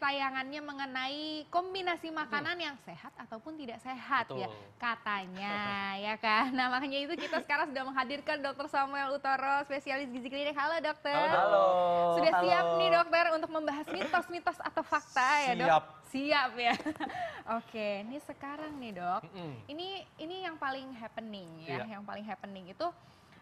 tayangannya mengenai kombinasi makanan yang sehat ataupun tidak sehat. Betul. Ya katanya ya kan. Nah makanya itu kita sekarang sudah menghadirkan Dr. Samuel Utoro, spesialis gizi klinik. Halo dokter. Halo. Sudah halo. siap nih dokter untuk membahas mitos-mitos atau fakta ya dok? Siap. Siap ya. Oke, ini sekarang nih dok. Ini yang paling happening ya, Iya. yang paling happening itu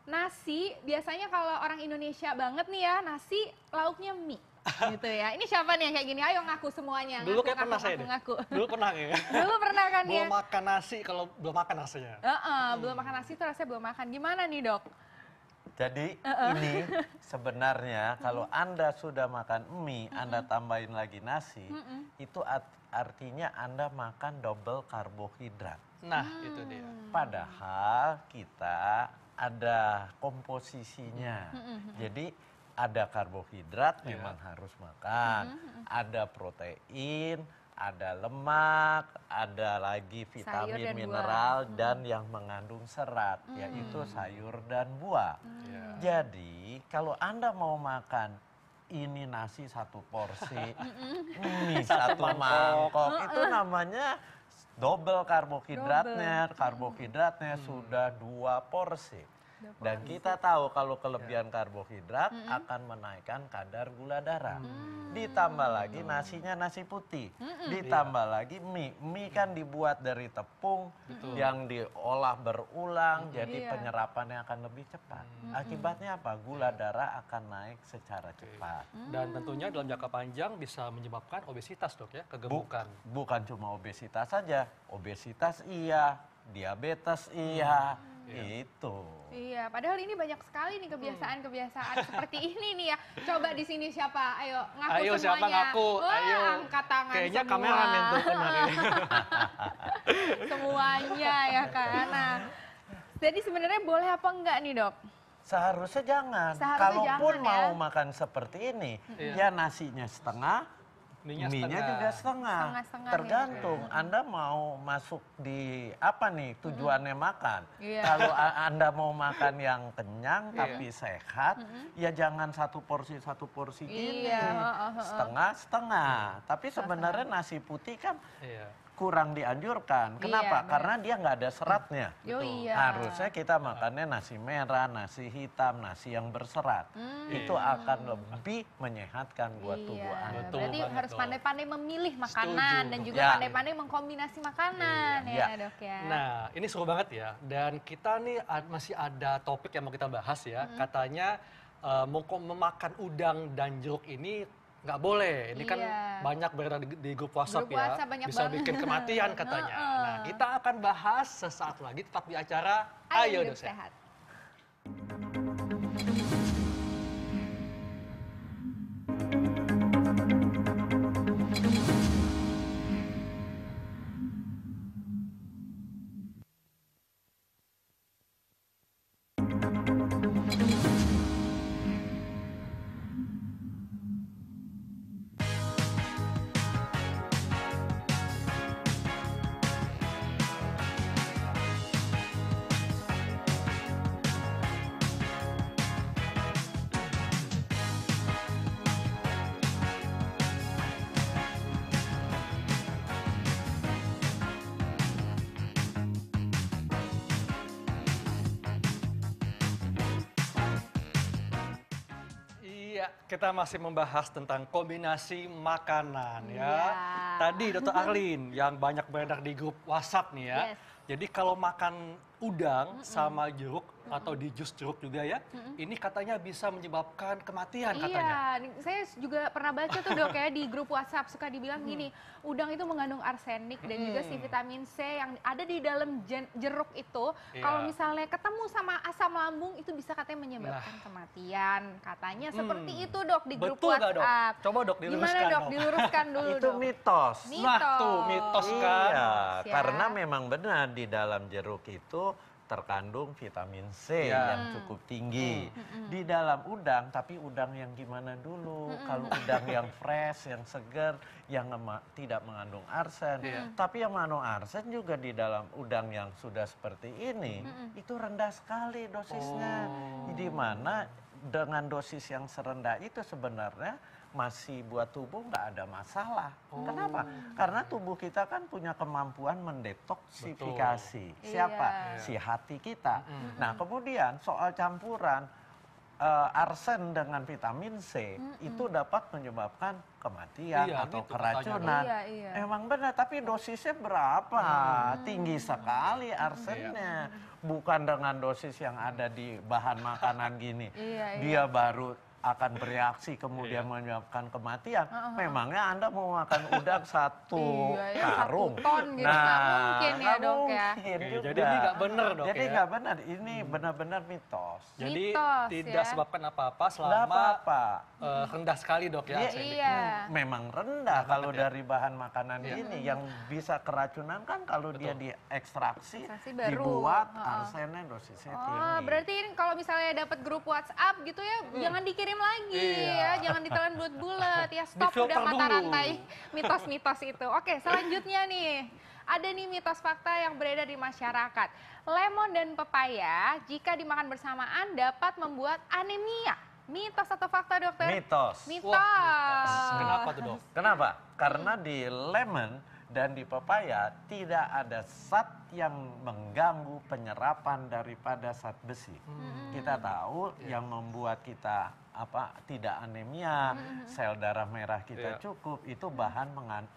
nasi. Biasanya kalau orang Indonesia banget nih ya, nasi lauknya mie. Gitu ya. Ini siapa nih yang kayak gini? Ayo ngaku semuanya. Dulu kayak pernah saya deh. Ngaku. Dulu pernah ya. Dulu pernah kan ya? Belum makan nasi kalau belum makan rasanya. Belum makan nasi itu rasanya belum makan. Gimana nih dok? Jadi ini sebenarnya kalau Anda sudah makan mie, Anda tambahin lagi nasi, itu artinya Anda makan double karbohidrat. Nah, itu dia. Padahal kita ada komposisinya. Jadi ada karbohidrat memang harus makan, ada protein, ada lemak, ada lagi vitamin, dan mineral dan yang mengandung serat, yaitu sayur dan buah. Jadi kalau Anda mau makan ini nasi satu porsi, mie satu mangkok, itu namanya double karbohidratnya. Karbohidratnya sudah 2 porsi. Dan kita tahu kalau kelebihan karbohidrat akan menaikkan kadar gula darah. Ditambah lagi nasinya nasi putih. Ditambah lagi mie. Mie kan dibuat dari tepung yang diolah berulang, jadi penyerapannya akan lebih cepat. Akibatnya apa? Gula darah akan naik secara cepat. Dan tentunya dalam jangka panjang bisa menyebabkan obesitas dok ya, kegemukan. Bukan cuma obesitas saja, obesitas iya, diabetes iya, itu. Iya, padahal ini banyak sekali nih kebiasaan-kebiasaan seperti ini nih ya. Coba di sini siapa? Ayo ngaku Ayo, semuanya. siapa ngaku? Wah, Ayo. angkat tangan Kayaknya semua. kameramen tuh kemarin. Semuanya ya kan. Nah, jadi sebenarnya boleh apa enggak nih dok? Seharusnya jangan. Seharusnya Kalaupun jangan, mau ya. makan seperti ini, ya nasinya setengah, Mie-nya mie-nya setengah. juga setengah. Setengah-setengah Tergantung Anda mau masuk di apa nih tujuannya makan. Iya. Kalau Anda mau makan yang kenyang tapi sehat, ya jangan satu porsi gini. Iya, Setengah-setengah. Tapi sebenarnya nasi putih kan Iya. kurang dianjurkan. Kenapa? benar. Karena dia nggak ada seratnya. Yo iya. Harusnya kita makannya nasi merah, nasi hitam, nasi yang berserat. Itu akan lebih menyehatkan buat tubuh Anda. Betul Berarti banget, harus Dok. pandai-pandai memilih makanan dan juga Ya. pandai-pandai mengkombinasi makanan Iya. ya dok ya. Nah, ini seru banget ya. Dan kita nih masih ada topik yang mau kita bahas ya. Katanya memakan udang dan jeruk ini nggak boleh. Ini kan Iya. banyak beredar di grup WhatsApp Grup ya. WhatsApp banyak Bisa banget. bikin kematian katanya. Nah, kita akan bahas sesaat lagi tetap di acara Ayo hidup Dosen. sehat. Iya, kita masih membahas tentang kombinasi makanan ya. Iya. Tadi Dr. Arlin yang banyak beredar di grup WhatsApp nih ya. Yes. Jadi kalau makan udang sama jeruk atau di jus jeruk juga ya, ini katanya bisa menyebabkan kematian katanya. Iya, saya juga pernah baca tuh dok ya di grup WhatsApp suka dibilang gini, udang itu mengandung arsenik dan juga si vitamin C yang ada di dalam jeruk itu, kalau Iya. misalnya ketemu sama asam lambung itu bisa katanya menyebabkan kematian. Katanya seperti itu dok di grup Betul nggak, Dok? WhatsApp. Coba, Dok, diluruskan, Gimana dok? Dok. Diluruskan dulu Itu dok. mitos. Nah tuh mitos kan. Iya, Ya. karena memang benar di dalam jeruk itu terkandung vitamin C Ya. yang cukup tinggi. Di dalam udang, tapi udang yang gimana dulu? Kalau udang yang fresh, yang segar, yang tidak mengandung arsen. Tapi yang mengandung arsen juga di dalam udang yang sudah seperti ini, itu rendah sekali dosisnya. Di mana dengan dosis yang serendah itu sebenarnya masih buat tubuh nggak ada masalah. Kenapa? Karena tubuh kita kan punya kemampuan mendetoksifikasi. Siapa? Iya. Si hati kita. Nah kemudian soal campuran arsen dengan vitamin C itu dapat menyebabkan kematian Iya, atau itu keracunan. Iya, iya. Emang benar, tapi dosisnya berapa? Tinggi sekali arsennya. Bukan dengan dosis yang ada di bahan makanan gini. Iya, iya. Dia baru akan bereaksi kemudian menyebabkan kematian. Memangnya Anda mau makan udang satu Iya, ya, karung? 1 ton gitu. Nggak mungkin ya, nggak Dok, ya. mungkin Oke, juga. jadi ini nggak benar, Dok, Jadi ya? nggak benar. Ini benar-benar mitos. Jadi Mitos, tidak ya. sebabkan apa-apa Nggak selama apa-apa. rendah sekali, Dok, ya. Iya, arsenik. Iya. Memang rendah kalau ya. dari bahan makanan ini. Yang bisa keracunan kan kalau dia diekstraksi, Ekstraksi baru. dibuat, Heeh. arsennya dosisnya Oh, tinggi. berarti ini kalau misalnya dapat grup WhatsApp gitu ya, jangan dikirim lagi ya, jangan ditelan bulat-bulat ya, stop Difilter udah mata dulu. rantai mitos-mitos itu. Oke, selanjutnya nih. Ada nih mitos fakta yang beredar di masyarakat. Lemon dan pepaya jika dimakan bersamaan dapat membuat anemia. Mitos atau fakta, dokter? Mitos. Mitos. Wah, kenapa tuh, Dok? Kenapa? Karena di lemon dan di pepaya tidak ada zat yang mengganggu penyerapan daripada zat besi. Kita tahu yang membuat kita tidak anemia, sel darah merah kita Iya. cukup, itu bahan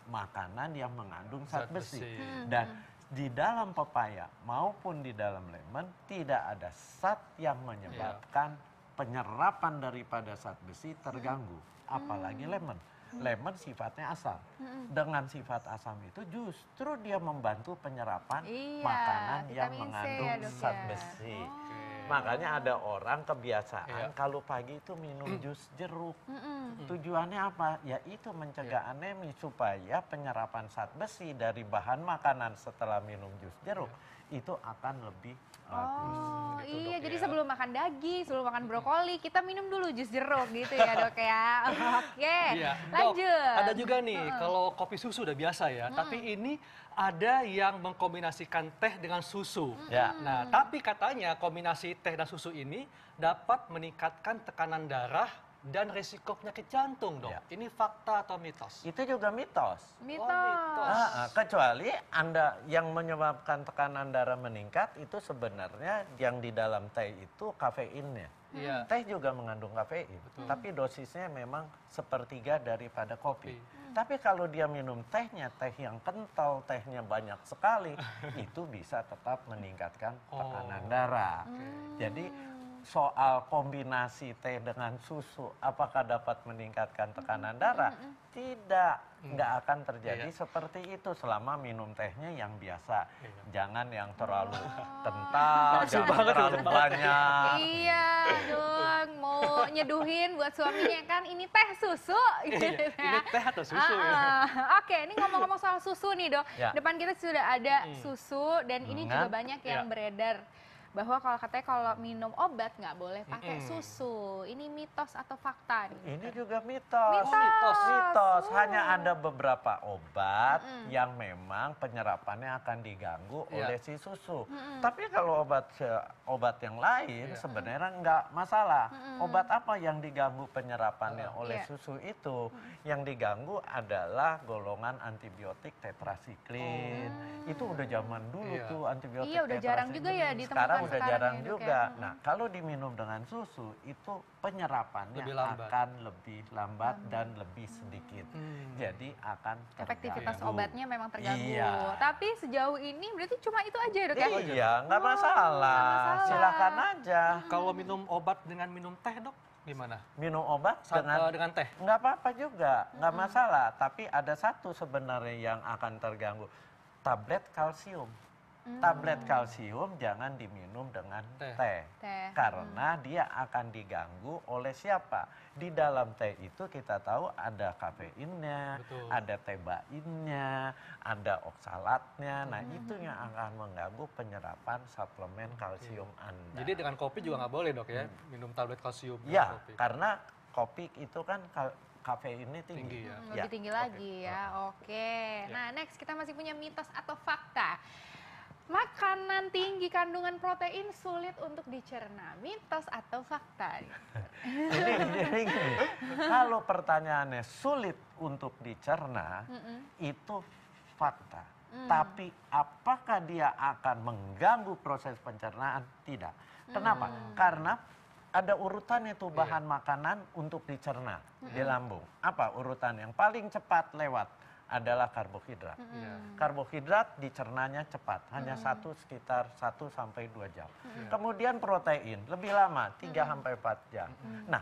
makanan yang mengandung zat Zat besi. besi. Dan di dalam pepaya maupun di dalam lemon tidak ada zat yang menyebabkan penyerapan daripada zat besi terganggu, apalagi lemon. Lemon sifatnya asam. Dengan sifat asam itu justru dia membantu penyerapan Iya, makanan yang vitamin C mengandung ya, Dok, zat ya. besi. Oh. Makanya ada orang kebiasaan Iya. kalau pagi itu minum jus jeruk. Tujuannya apa? Ya itu mencegah anemi supaya penyerapan zat besi dari bahan makanan setelah minum jus jeruk itu akan lebih bagus. Oh Gitu, iya, Dok, jadi ya. sebelum makan daging, sebelum makan brokoli, kita minum dulu jus jeruk gitu ya, Dok ya. Oke, Iya, Dok, lanjut. ada juga nih, kalau kopi susu udah biasa ya, tapi ini ada yang mengkombinasikan teh dengan susu. Ya. Nah, tapi katanya kombinasi teh dan susu ini dapat meningkatkan tekanan darah dan risiko penyakit jantung, Dok. Ya. Ini fakta atau mitos? Itu juga mitos. Mitos. mitos. Kecuali Anda yang menyebabkan tekanan darah meningkat itu sebenarnya yang di dalam teh itu kafeinnya. Iya. Teh juga mengandung kafein, tapi dosisnya memang sepertiga daripada kopi. Tapi kalau dia minum tehnya, teh yang kental, tehnya banyak sekali, itu bisa tetap meningkatkan tekanan darah. Jadi soal kombinasi teh dengan susu, apakah dapat meningkatkan tekanan darah? Tidak, nggak akan terjadi seperti itu selama minum tehnya yang biasa. Jangan yang terlalu kental, Langsung jangan banget, terlalu langsung banyak. Iya dong, mau nyeduhin buat suaminya kan ini teh susu. Gitu Iya, ya. ini teh atau susu ya? Oke, ini ngomong-ngomong soal susu nih, Dok. Ya. Depan kita sudah ada susu dan ini juga Kan? banyak yang Ya. beredar bahwa kalau katanya kalau minum obat nggak boleh pakai susu. Ini mitos atau fakta nih? Ini juga mitos. Mitos. Mitos. Hanya ada beberapa obat yang memang penyerapannya akan diganggu Iya. oleh si susu. Tapi kalau obat yang lain sebenarnya nggak masalah. Obat apa yang diganggu penyerapannya oleh Iya. susu itu? Yang diganggu adalah golongan antibiotik tetrasiklin. Itu udah zaman dulu Iya. tuh antibiotik Iya, udah jarang juga ya tetrasiklin. ditemukan Sekarang udah sekarang jarang ya, Dok, juga. ya. Nah, kalau diminum dengan susu itu penyerapannya Lebih lambat. akan lebih lambat dan lebih sedikit. Jadi akan Efektivitas terganggu. obatnya memang terganggu. Iya. Tapi sejauh ini berarti cuma itu aja, Dok ya? Iya, nggak masalah. masalah. Silakan aja Kalau minum obat dengan minum teh, Dok, gimana? minum obat Dengan teh? nggak apa-apa juga, nggak masalah. Tapi ada satu sebenarnya yang akan terganggu, tablet kalsium. Tablet kalsium jangan diminum dengan Teh. teh. Teh. Karena dia akan diganggu oleh siapa? Di dalam teh itu kita tahu ada kafeinnya, Betul. ada tebainnya, ada oksalatnya. Nah itu yang akan mengganggu penyerapan suplemen kalsium Anda. Jadi dengan kopi juga nggak boleh, Dok, ya? Minum tablet kalsium dengan Ya, kopi. karena kopi itu kan kafeinnya tinggi. Tinggi, ya. Lebih tinggi lagi ya. Oke. Nah, next kita masih punya mitos atau fakta. Makanan makanan tinggi kandungan protein sulit untuk dicerna, mitos atau fakta? Jadi gini, kalau pertanyaannya sulit untuk dicerna, itu fakta. Tapi apakah dia akan mengganggu proses pencernaan? Tidak. Kenapa? Karena ada urutannya tuh bahan makanan untuk dicerna di lambung. Apa urutan yang paling cepat lewat? Adalah karbohidrat. Karbohidrat dicernanya cepat, hanya sekitar 1 sampai 2 jam. Kemudian protein, lebih lama, 3 sampai 4 jam. Nah,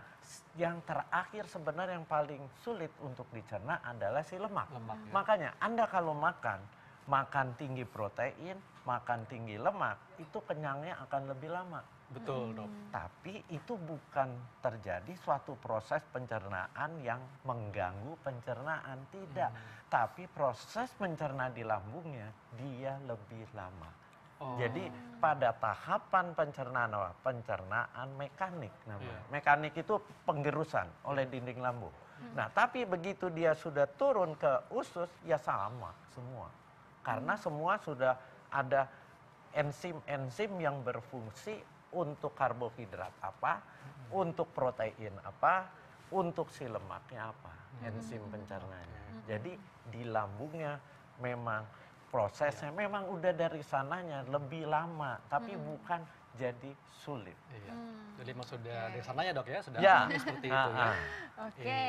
yang terakhir sebenarnya yang paling sulit untuk dicerna adalah si lemak. Makanya Anda kalau makan tinggi protein, makan tinggi lemak, itu kenyangnya akan lebih lama. Betul, Dok. Tapi itu bukan terjadi suatu proses pencernaan yang mengganggu pencernaan, tidak. Tapi proses mencerna di lambungnya dia lebih lama. Jadi pada tahapan pencernaan mekanik namanya. Mekanik itu penggerusan oleh dinding lambung. Nah, tapi begitu dia sudah turun ke usus ya sama semua. Karena semua sudah ada enzim-enzim yang berfungsi untuk karbohidrat apa, untuk protein apa, untuk si lemaknya apa, enzim pencernanya. Jadi di lambungnya memang prosesnya memang udah dari sananya lebih lama, tapi bukan jadi sulit. Iya. Jadi sudah dari sananya, Dok, ya, sudah seperti itu ya. Oke,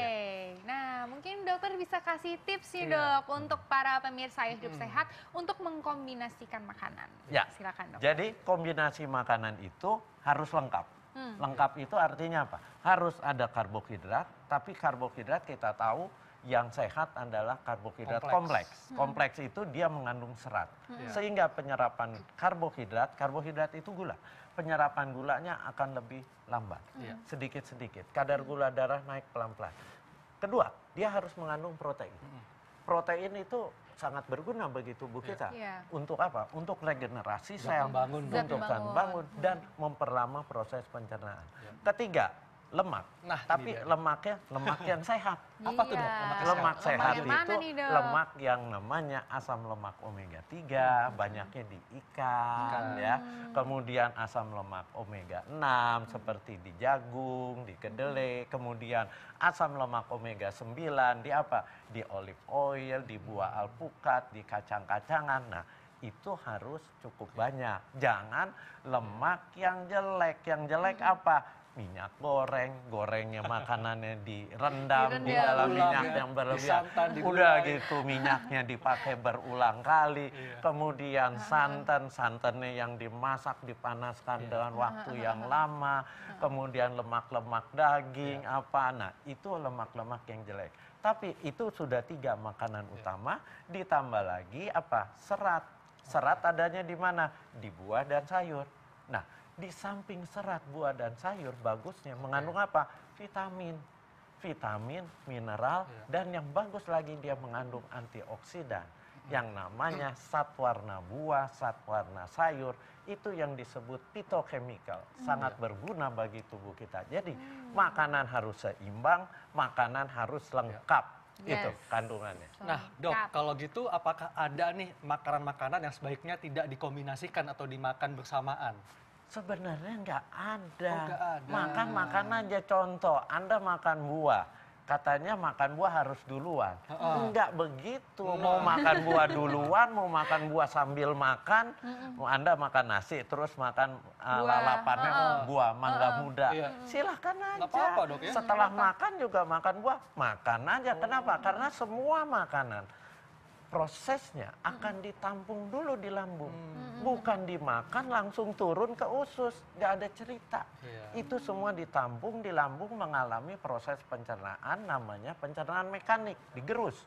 nah mungkin dokter bisa kasih tips nih dok untuk para pemirsa hidup sehat untuk mengkombinasikan makanan. Ya, silakan dok. Jadi kombinasi makanan itu harus lengkap. Lengkap itu artinya apa? Harus ada karbohidrat, tapi karbohidrat kita tahu yang sehat adalah karbohidrat kompleks. Kompleks itu dia mengandung serat. Sehingga penyerapan karbohidrat itu gula. Penyerapan gulanya akan lebih lambat. Sedikit-sedikit. Kadar gula darah naik pelan-pelan. Kedua, dia harus mengandung protein. Protein itu sangat berguna bagi tubuh kita. Untuk apa? Untuk regenerasi sel, untuk bangun dan memperlama proses pencernaan. Ketiga, lemak. Nah, tapi lemak yang sehat. Apa tuh, Dok? Lemak sehat itu nih, lemak yang namanya asam lemak omega 3, banyaknya di ikan ya. Kemudian asam lemak omega 6 seperti di jagung, di kedelai, kemudian asam lemak omega 9 di apa? Di olive oil, di buah alpukat, di kacang-kacangan. Nah, itu harus cukup banyak. Jangan lemak yang jelek. Yang jelek apa? Minyak gorengnya makanannya direndam di dalam minyak yang berlebihan. Udah gitu minyaknya dipakai berulang kali. Kemudian santannya yang dimasak dipanaskan dengan waktu yang lama. Kemudian lemak-lemak daging apa. Nah, itu lemak-lemak yang jelek. Tapi itu sudah 3 makanan utama, ditambah lagi apa? Serat. Serat adanya di mana? Di buah dan sayur. Nah, di samping serat buah dan sayur bagusnya mengandung apa? Vitamin, mineral, dan yang bagus lagi dia mengandung antioksidan. Yang namanya zat warna buah, zat warna sayur, itu yang disebut phytochemical. Sangat berguna bagi tubuh kita. Jadi makanan harus seimbang, makanan harus lengkap. Itu kandungannya. Nah, Dok, kalau gitu apakah ada nih makanan-makanan yang sebaiknya tidak dikombinasikan atau dimakan bersamaan? Sebenarnya nggak ada. Makan aja contoh. Anda makan buah. Katanya makan buah harus duluan. Enggak begitu. Mau makan buah duluan, mau makan buah sambil makan. Anda makan nasi, terus makan lalapannya buah mangga muda. Silahkan aja. Apa-apa, Dok, ya? Setelah makan juga makan buah, makan aja. Kenapa? Karena semua makanan prosesnya akan ditampung dulu di lambung. Bukan dimakan langsung turun ke usus. Nggak ada cerita. Itu semua ditampung di lambung mengalami proses pencernaan namanya pencernaan mekanik. Digerus.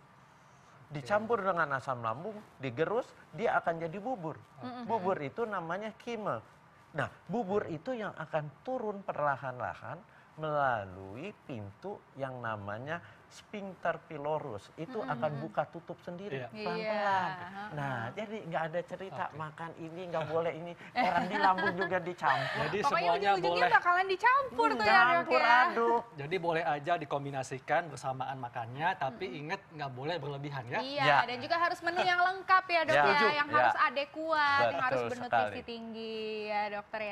Dicampur dengan asam lambung, digerus, dia akan jadi bubur. Bubur itu namanya kime. Nah, bubur itu yang akan turun perlahan-lahan melalui pintu yang namanya sphincter pylorus. Itu akan buka tutup sendiri pelan-pelan. Nah, jadi nggak ada cerita makan ini nggak boleh ini. Orang di lambung juga dicampur. Jadi Pokoknya semuanya ujung-ujungnya boleh. bakalan dicampur tuh ya dok Campur ya. aduk. Jadi boleh aja dikombinasikan bersamaan makannya, tapi ingat nggak boleh berlebihan ya. Iya, Ya. dan juga harus menu yang lengkap ya dok Ya. ya, Setuju. yang Ya. harus adekuat, yang harus Betul bernutrisi sekali. tinggi ya dokter ya.